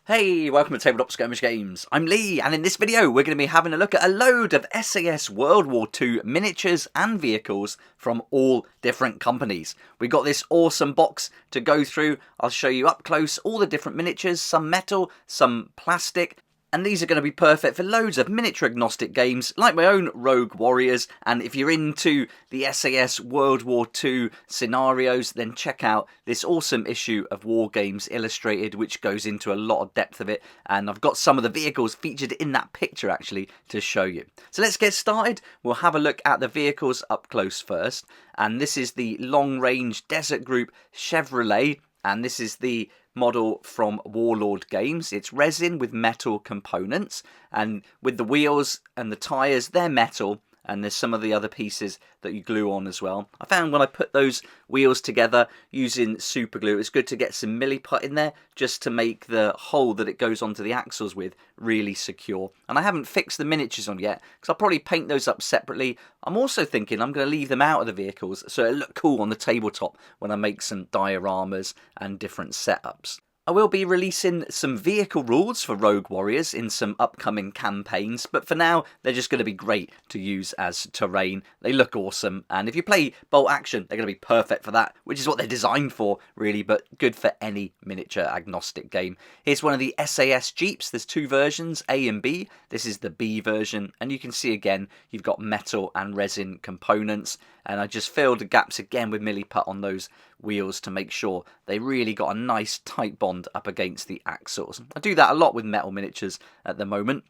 Hey, welcome to Tabletop Skirmish Games. I'm Lee, and in this video we're going to be having a look at a load of SAS World War II miniatures and vehicles from all different companies. We've got this awesome box to go through. I'll show you up close all the different miniatures, some metal, some plastic. And these are going to be perfect for loads of miniature agnostic games like my own Rogue Warriors. And if you're into the SAS World War II scenarios, then check out this awesome issue of War Games Illustrated, which goes into a lot of depth of it. And I've got some of the vehicles featured in that picture actually to show you. So let's get started. We'll have a look at the vehicles up close first. And this is the Long Range Desert Group Chevrolet. And this is the model from Warlord Games. It's resin with metal components, and with the wheels and the tyres, they're metal, and there's some of the other pieces that you glue on as well. I found when I put those wheels together using super glue, it's good to get some milliput in there just to make the hole that it goes onto the axles with really secure. And I haven't fixed the miniatures on yet because I'll probably paint those up separately. I'm also thinking I'm going to leave them out of the vehicles so it'll look cool on the tabletop when I make some dioramas and different setups. I will be releasing some vehicle rules for Rogue Warriors in some upcoming campaigns, but for now they're just going to be great to use as terrain. They look awesome, and if you play bolt action, they're going to be perfect for that, which is what they're designed for, really, but good for any miniature agnostic game. Here's one of the SAS Jeeps. There's two versions, A and B. This is the B version, and you can see again, you've got metal and resin components, and I just filled the gaps again with milliput on those wheels to make sure they really got a nice tight bond up against the axles. I do that a lot with metal miniatures at the moment.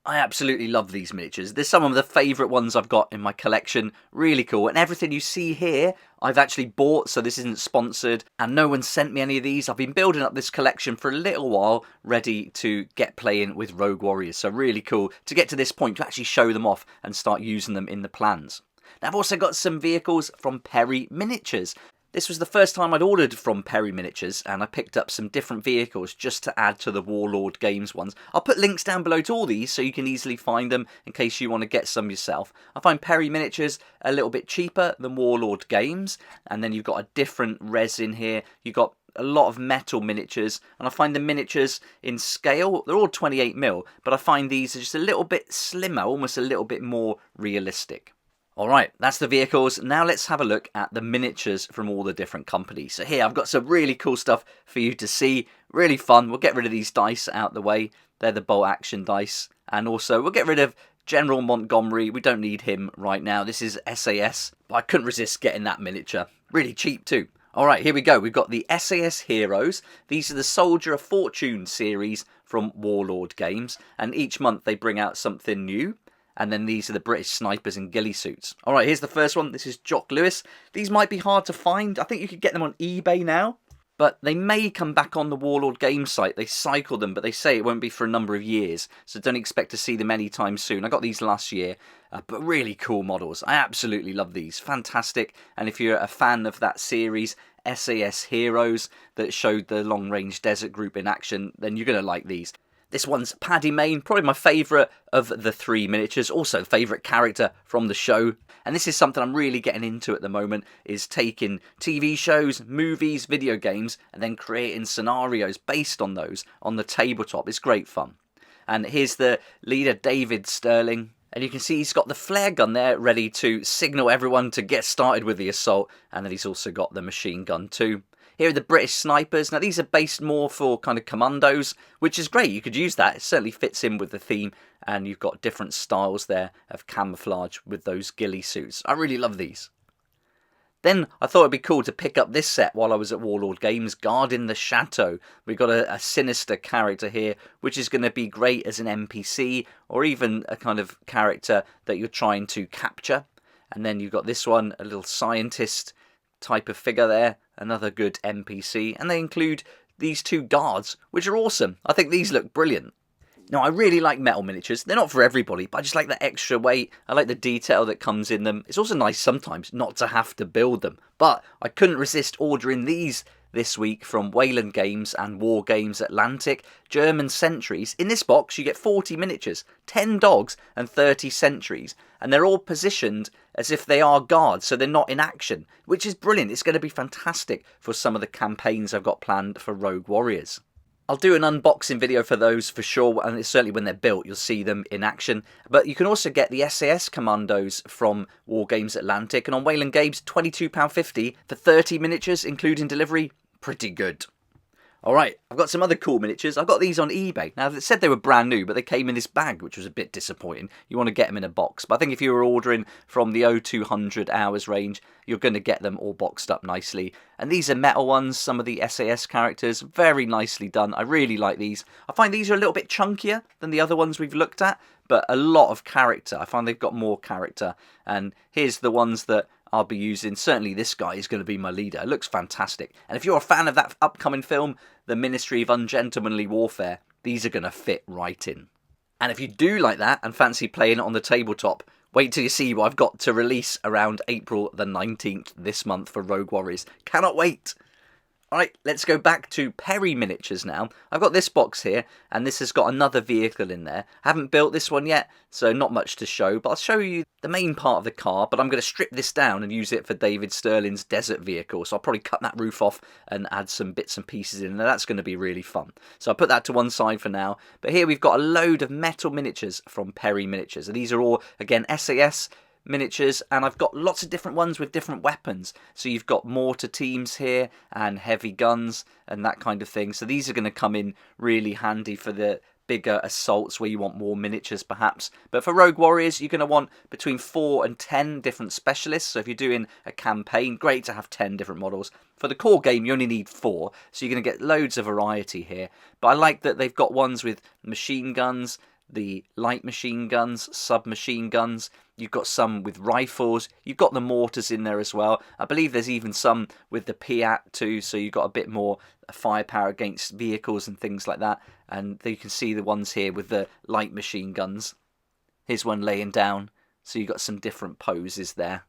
I absolutely love these miniatures. They're some of the favourite ones I've got in my collection. Really cool. And everything you see here, I've actually bought, so this isn't sponsored. And no one sent me any of these. I've been building up this collection for a little while, ready to get playing with Rogue Warriors. So really cool to get to this point to actually show them off and start using them in the plans. Now I've also got some vehicles from Perry Miniatures. This was the first time I'd ordered from Perry Miniatures, and I picked up some different vehicles just to add to the Warlord Games ones. I'll put links down below to all these so you can easily find them in case you want to get some yourself. I find Perry Miniatures a little bit cheaper than Warlord Games, and then you've got a different resin here. You've got a lot of metal miniatures, and I find the miniatures in scale, they're all 28mm, but I find these are just a little bit slimmer, almost a little bit more realistic. Alright, that's the vehicles. Now let's have a look at the miniatures from all the different companies. So here I've got some really cool stuff for you to see. Really fun. We'll get rid of these dice out the way. They're the bolt action dice. And also we'll get rid of General Montgomery. We don't need him right now. This is SAS. But I couldn't resist getting that miniature. Really cheap too. Alright, here we go. We've got the SAS Heroes. These are the Soldier of Fortune series from Warlord Games. And each month they bring out something new. And then these are the British snipers in ghillie suits. Alright, here's the first one. This is Jock Lewis. These might be hard to find. I think you could get them on eBay now. But they may come back on the Warlord Games site. They cycle them, but they say it won't be for a number of years. So don't expect to see them anytime soon. I got these last year, but really cool models. I absolutely love these. Fantastic. And if you're a fan of that series, SAS Heroes, that showed the Long Range Desert Group in action, then you're going to like these. This one's Paddy Mayne, probably my favourite of the three miniatures, also favourite character from the show. And this is something I'm really getting into at the moment, is taking TV shows, movies, video games, and then creating scenarios based on those on the tabletop. It's great fun. And here's the leader, David Sterling. And you can see he's got the flare gun there ready to signal everyone to get started with the assault. And then he's also got the machine gun too. Here are the British snipers. Now these are based more for kind of commandos, which is great. You could use that. It certainly fits in with the theme. And you've got different styles there of camouflage with those ghillie suits. I really love these. Then I thought it'd be cool to pick up this set while I was at Warlord Games, Guarding the Chateau. We've got a sinister character here, which is going to be great as an NPC, or even a kind of character that you're trying to capture. And then you've got this one, a little scientist type of figure there, another good NPC, and they include these two guards, which are awesome. I think these look brilliant. Now, I really like metal miniatures. They're not for everybody, but I just like the extra weight. I like the detail that comes in them. It's also nice sometimes not to have to build them, but I couldn't resist ordering these this week from Wayland Games and War Games Atlantic, German sentries. In this box you get 40 miniatures, 10 dogs and 30 sentries, and they're all positioned as if they are guards, so they're not in action, which is brilliant. It's going to be fantastic for some of the campaigns I've got planned for Rogue Warriors. I'll do an unboxing video for those for sure, and it's certainly when they're built you'll see them in action. But you can also get the SAS Commandos from Wargames Atlantic, and on Wayland Games £22.50 for 30 miniatures including delivery. Pretty good. Alright, I've got some other cool miniatures. I got these on eBay. Now, they said they were brand new, but they came in this bag, which was a bit disappointing. You want to get them in a box. But I think if you were ordering from the 0200 hours range, you're going to get them all boxed up nicely. And these are metal ones, some of the SAS characters. Very nicely done. I really like these. I find these are a little bit chunkier than the other ones we've looked at, but a lot of character. I find they've got more character. And here's the ones that I'll be using. Certainly this guy is going to be my leader. It looks fantastic. And if you're a fan of that upcoming film, The Ministry of Ungentlemanly Warfare, these are going to fit right in. And if you do like that and fancy playing it on the tabletop, wait till you see what I've got to release around April the 19th this month for Rogue Warriors. Cannot wait. Alright, let's go back to Perry Miniatures now. I've got this box here, and this has got another vehicle in there. I haven't built this one yet, so not much to show, but I'll show you the main part of the car, but I'm going to strip this down and use it for David Sterling's desert vehicle. So I'll probably cut that roof off and add some bits and pieces in there. That's going to be really fun. So I'll put that to one side for now. But here we've got a load of metal miniatures from Perry Miniatures. And these are all, again, SAS miniatures, and I've got lots of different ones with different weapons. So you've got mortar teams here and heavy guns and that kind of thing. So these are going to come in really handy for the bigger assaults where you want more miniatures perhaps. But for Rogue Warriors, you're going to want between 4 and 10 different specialists. So if you're doing a campaign, great to have 10 different models. For the core game, you only need 4, so you're going to get loads of variety here. But I like that they've got ones with machine guns, the light machine guns, submachine guns. You've got some with rifles. You've got the mortars in there as well. I believe there's even some with the Piat too, so you've got a bit more firepower against vehicles and things like that. And you can see the ones here with the light machine guns. Here's one laying down, so you've got some different poses there.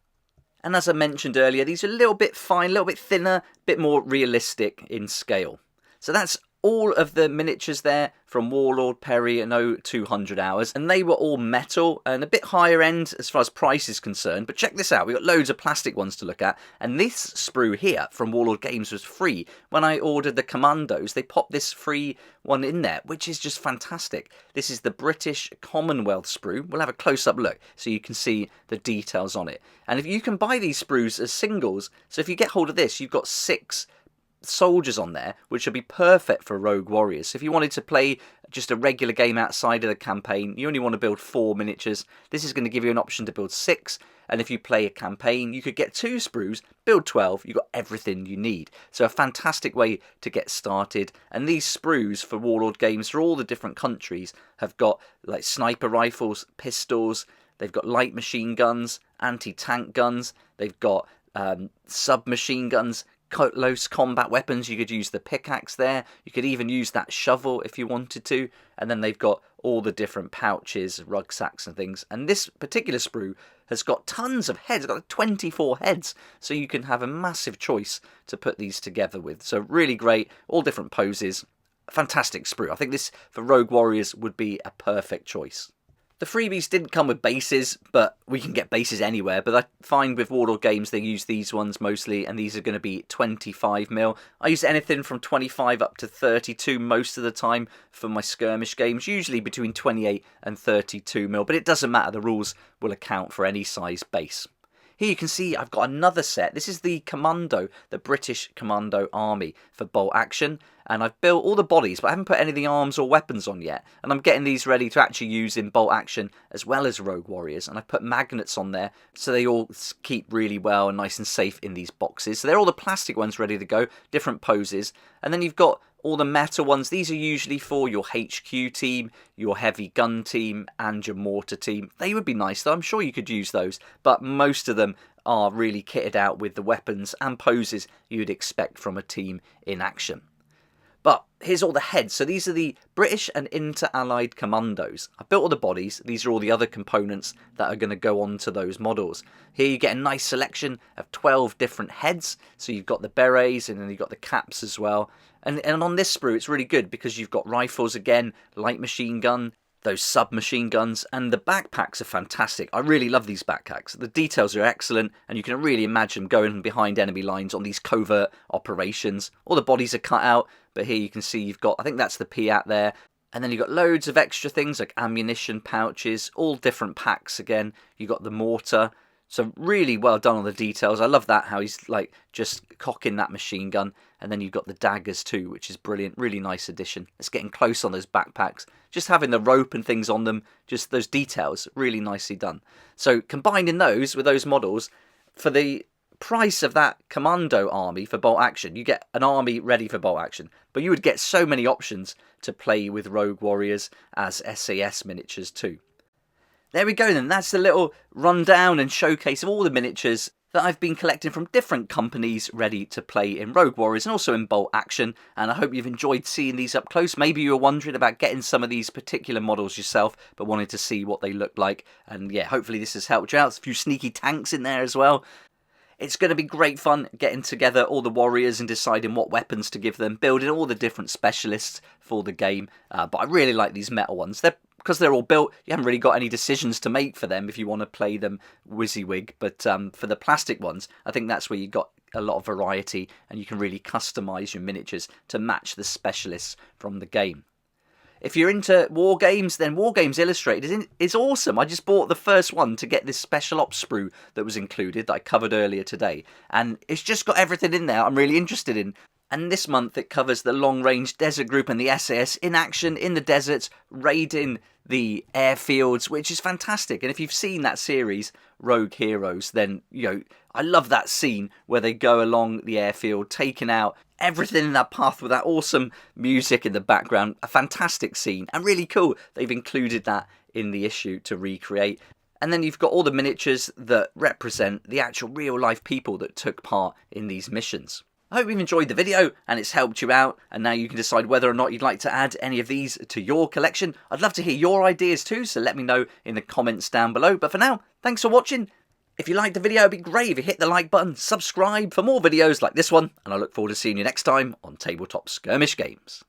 And as I mentioned earlier, these are a little bit fine, a little bit thinner, a bit more realistic in scale. So that's all of the miniatures there from Warlord Perry and 0200 hours, and they were all metal and a bit higher end as far as price is concerned. But check this out, we've got loads of plastic ones to look at, and this sprue here from Warlord Games was free. When I ordered the Commandos, they popped this free one in there, which is just fantastic. This is the British Commonwealth sprue. We'll have a close-up look so you can see the details on it. And if you can buy these sprues as singles, so if you get hold of this, you've got 6 soldiers on there, which would be perfect for Rogue Warriors. So if you wanted to play just a regular game outside of the campaign, you only want to build 4 miniatures, this is going to give you an option to build 6, and if you play a campaign, you could get 2 sprues, build 12, you've got everything you need. So a fantastic way to get started. And these sprues for Warlord Games for all the different countries have got like sniper rifles, pistols, they've got light machine guns, anti-tank guns, they've got submachine guns, close combat weapons. You could use the pickaxe there, you could even use that shovel if you wanted to, and then they've got all the different pouches, rucksacks and things. And this particular sprue has got tons of heads, it's got 24 heads, so you can have a massive choice to put these together with. So really great, all different poses, fantastic sprue. I think this for Rogue Warriors would be a perfect choice. The freebies didn't come with bases, but we can get bases anywhere. But I find with Warlord Games, they use these ones mostly, and these are going to be 25mm. I use anything from 25 up to 32 most of the time for my skirmish games, usually between 28 and 32mm, but it doesn't matter, the rules will account for any size base. Here you can see I've got another set. This is the Commando, the British Commando Army for bolt action. And I've built all the bodies, but I haven't put any of the arms or weapons on yet. And I'm getting these ready to actually use in bolt action as well as Rogue Warriors. And I've put magnets on there so they all keep really well and nice and safe in these boxes. So they're all the plastic ones ready to go, different poses. And then you've got all the metal ones. These are usually for your HQ team, your heavy gun team, and your mortar team. They would be nice though, I'm sure you could use those, but most of them are really kitted out with the weapons and poses you'd expect from a team in action. But here's all the heads. So these are the British and Inter-Allied Commandos. I've built all the bodies. These are all the other components that are going to go on to those models. Here you get a nice selection of 12 different heads. So you've got the berets and then you've got the caps as well. And on this sprue, it's really good because you've got rifles again, light machine gun, those submachine guns, and the backpacks are fantastic. I really love these backpacks. The details are excellent, and you can really imagine going behind enemy lines on these covert operations. All the bodies are cut out, but here you can see you've got, I think that's the PAT there, and then you've got loads of extra things like ammunition pouches, all different packs again. You've got the mortar. So really well done on the details. I love that, how he's like just cocking that machine gun. And then you've got the daggers too, which is brilliant. Really nice addition. It's getting close on those backpacks. Just having the rope and things on them, just those details, really nicely done. So combining those with those models, for the price of that commando army for bolt action, you get an army ready for bolt action. But you would get so many options to play with Rogue Warriors as SAS miniatures too. There we go then, that's the little rundown and showcase of all the miniatures that I've been collecting from different companies ready to play in Rogue Warriors and also in bolt action, and I hope you've enjoyed seeing these up close. Maybe you were wondering about getting some of these particular models yourself but wanted to see what they look like, and yeah, hopefully this has helped you out. There's a few sneaky tanks in there as well. It's going to be great fun getting together all the warriors and deciding what weapons to give them, building all the different specialists for the game, but I really like these metal ones. Because they're all built, you haven't really got any decisions to make for them if you want to play them WYSIWYG, but for the plastic ones, I think that's where you got a lot of variety and you can really customise your miniatures to match the specialists from the game. If you're into war games, then War Games Illustrated is awesome. I just bought the first one to get this special ops sprue that was included that I covered earlier today, and it's just got everything in there I'm really interested in. And this month it covers the long-range desert group and the SAS in action in the deserts, raiding the airfields, which is fantastic. And if you've seen that series, Rogue Heroes, then, you know, I love that scene where they go along the airfield, taking out everything in that path with that awesome music in the background. A fantastic scene, and really cool. They've included that in the issue to recreate. And then you've got all the miniatures that represent the actual real-life people that took part in these missions. I hope you've enjoyed the video and it's helped you out, and now you can decide whether or not you'd like to add any of these to your collection. I'd love to hear your ideas too, so let me know in the comments down below. But for now, thanks for watching. If you liked the video, it'd be great if you hit the like button, subscribe for more videos like this one, and I look forward to seeing you next time on Tabletop Skirmish Games.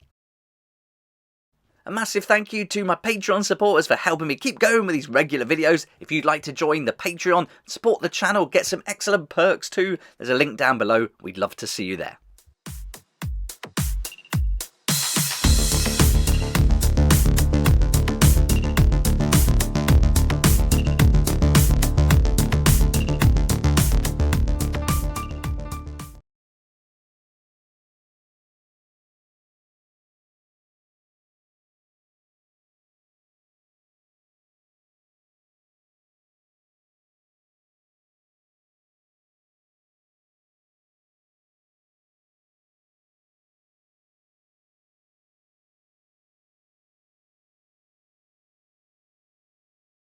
A massive thank you to my Patreon supporters for helping me keep going with these regular videos. If you'd like to join the Patreon, support the channel, get some excellent perks too, there's a link down below. We'd love to see you there.